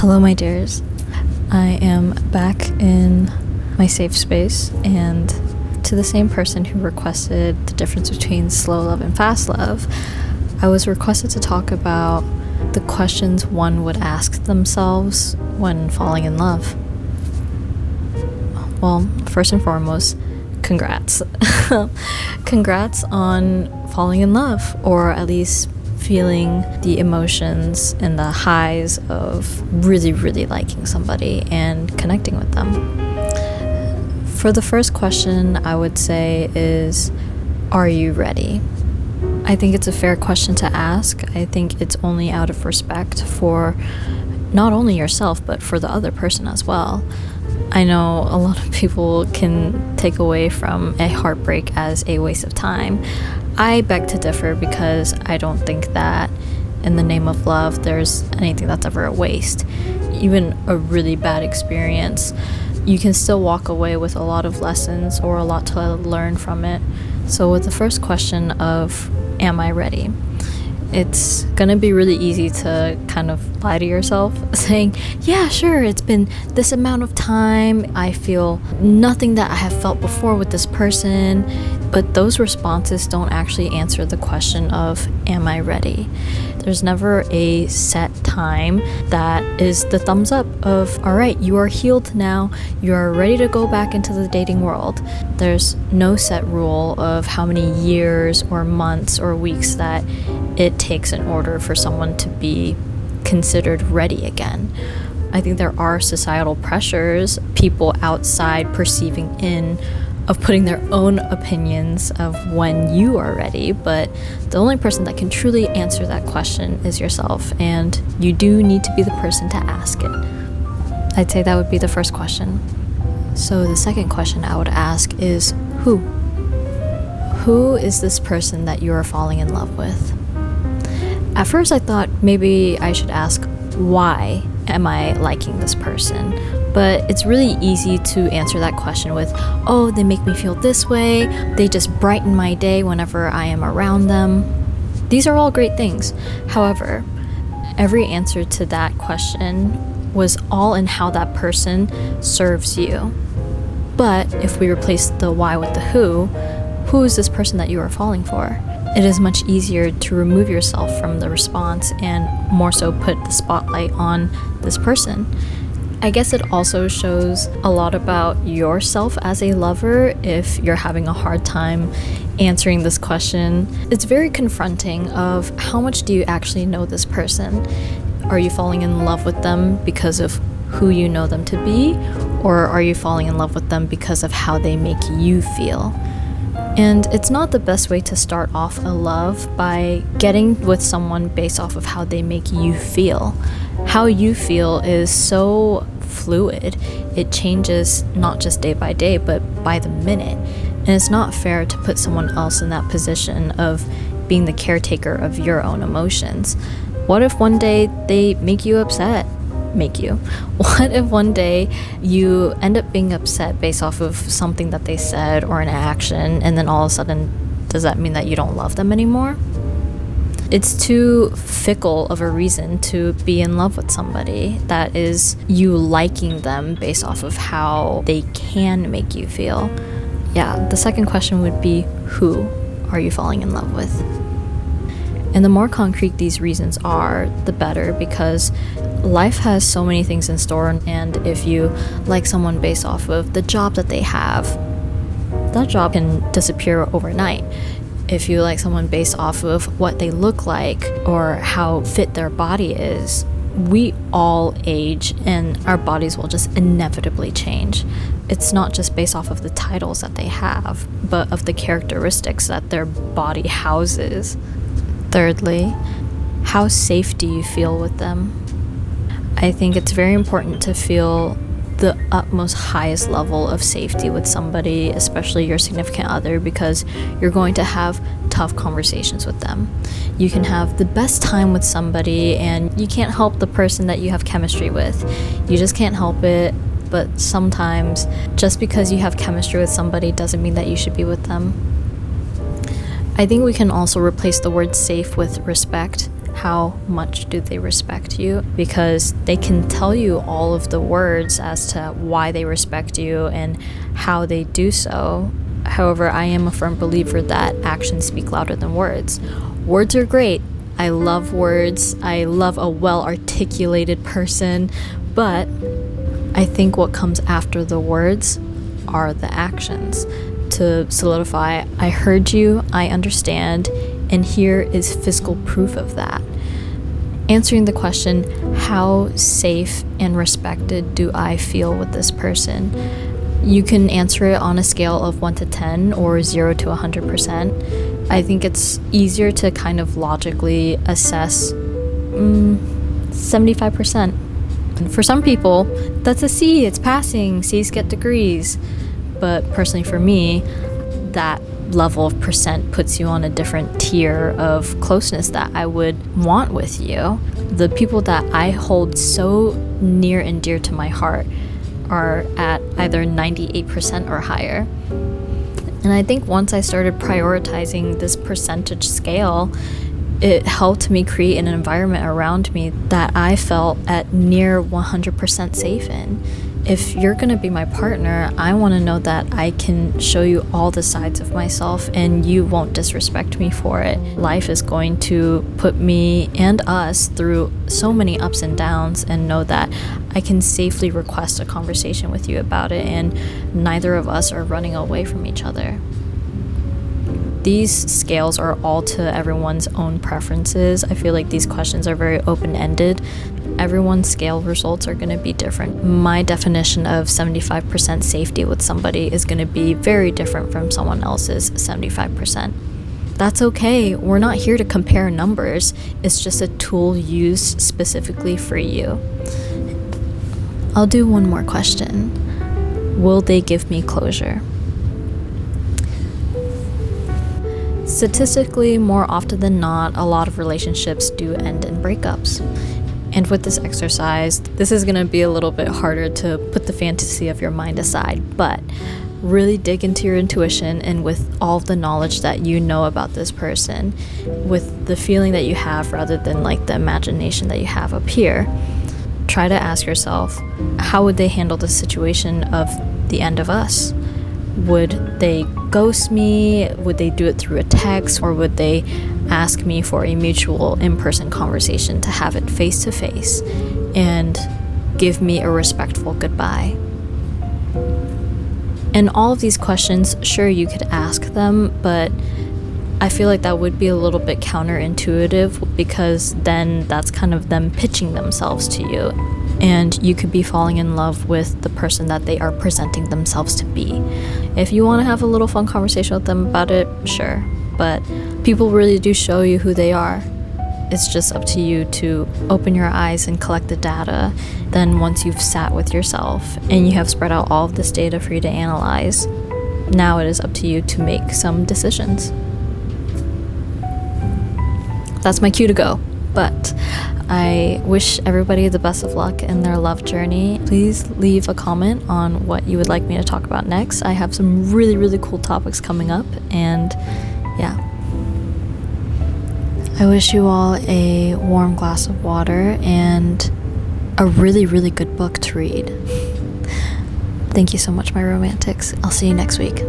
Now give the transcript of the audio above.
Hello, my dears. I am back in my safe space, and to the same person who requested the difference between slow love and fast love, I was requested to talk about the questions one would ask themselves when falling in love. Well, first and foremost, congrats. Congrats on falling in love, or at least feeling the emotions and the highs of really, really liking somebody and connecting with them. For the first question, I would say is, are you ready? I think it's a fair question to ask. I think it's only out of respect for not only yourself, but for the other person as well. I know a lot of people can take away from a heartbreak as a waste of time. I beg to differ because I don't think that in the name of love there's anything that's ever a waste. Even a really bad experience, you can still walk away with a lot of lessons or a lot to learn from it. So with the first question of, am I ready? It's gonna be really easy to kind of lie to yourself saying, yeah, sure, it's been this amount of time, I feel nothing that I have felt before with this person. But those responses don't actually answer the question of, am I ready? There's never a set time that is the thumbs up of, all right, you are healed now, you are ready to go back into the dating world. There's no set rule of how many years or months or weeks that it takes in order for someone to be considered ready again. I think there are societal pressures, people outside perceiving in, of putting their own opinions of when you are ready, but the only person that can truly answer that question is yourself, and you do need to be the person to ask it. I'd say that would be the first question. So the second question I would ask is, who? Who is this person that you are falling in love with? At first I thought maybe I should ask, why am I liking this person? But it's really easy to answer that question with, oh, they make me feel this way, they just brighten my day whenever I am around them. These are all great things. However, every answer to that question was all in how that person serves you. But if we replace the why with the who is this person that you are falling for? It is much easier to remove yourself from the response and more so put the spotlight on this person. I guess it also shows a lot about yourself as a lover if you're having a hard time answering this question. It's very confronting of how much do you actually know this person? Are you falling in love with them because of who you know them to be? Or are you falling in love with them because of how they make you feel? And it's not the best way to start off a love by getting with someone based off of how they make you feel. How you feel is so fluid. It changes not just day by day, but by the minute. And it's not fair to put someone else in that position of being the caretaker of your own emotions. What if one day they make you upset? What if one day you end up being upset based off of something that they said or an action, and then all of a sudden, does that mean that you don't love them anymore? It's too fickle of a reason to be in love with somebody. That is you liking them based off of how they can make you feel. Yeah, the second question would be, who are you falling in love with? And the more concrete these reasons are, the better, because life has so many things in store, and if you like someone based off of the job that they have, that job can disappear overnight. If you like someone based off of what they look like or how fit their body is, we all age and our bodies will just inevitably change. It's not just based off of the titles that they have, but of the characteristics that their body houses. Thirdly, how safe do you feel with them? I think it's very important to feel the utmost highest level of safety with somebody, especially your significant other, because you're going to have tough conversations with them. You can have the best time with somebody and you can't help the person that you have chemistry with. You just can't help it. But sometimes just because you have chemistry with somebody doesn't mean that you should be with them. I think we can also replace the word safe with respect. how much do they respect you, because they can tell you all of the words as to why they respect you and how they do so. However, I am a firm believer that actions speak louder than words. Words are great. I love words. I love a well-articulated person, but I think what comes after the words are the actions. To solidify, I heard you, I understand, and here is physical proof of that. Answering the question, how safe and respected do I feel with this person? You can answer it on a scale of 1 to 10 or 0 to 100%. I think it's easier to kind of logically assess 75%. And for some people, that's a C, it's passing, C's get degrees. But personally for me, that level of percent puts you on a different tier of closeness that I would want with you. The people that I hold so near and dear to my heart are at either 98% or higher. And I think once I started prioritizing this percentage scale, it helped me create an environment around me that I felt at near 100% safe in. If you're going to be my partner, I want to know that I can show you all the sides of myself and you won't disrespect me for it. Life is going to put me and us through so many ups and downs, and know that I can safely request a conversation with you about it, and neither of us are running away from each other. These scales are all to everyone's own preferences. I feel like these questions are very open-ended. Everyone's scale results are going to be different. My definition of 75% safety with somebody is going to be very different from someone else's 75%. That's okay. We're not here to compare numbers. It's just a tool used specifically for you. I'll do one more question. Will they give me closure? Statistically, more often than not, a lot of relationships do end in breakups. And with this exercise, this is going to be a little bit harder to put the fantasy of your mind aside, but really dig into your intuition, and with all the knowledge that you know about this person, with the feeling that you have rather than like the imagination that you have up here, try to ask yourself, how would they handle the situation of the end of us? Would they ghost me? Would they do it through a text? Or would they ask me for a mutual in-person conversation to have it face to face and give me a respectful goodbye? And all of these questions, sure, you could ask them, but I feel like that would be a little bit counterintuitive, because then that's kind of them pitching themselves to you, and you could be falling in love with the person that they are presenting themselves to be. If you want to have a little fun conversation with them about it, sure, but people really do show you who they are. It's just up to you to open your eyes and collect the data. Then once you've sat with yourself and you have spread out all of this data for you to analyze, now it is up to you to make some decisions. That's my cue to go. But I wish everybody the best of luck in their love journey. Please leave a comment on what you would like me to talk about next. I have some really, really cool topics coming up, and yeah. I wish you all a warm glass of water and a really, really good book to read. Thank you so much, my romantics. I'll see you next week.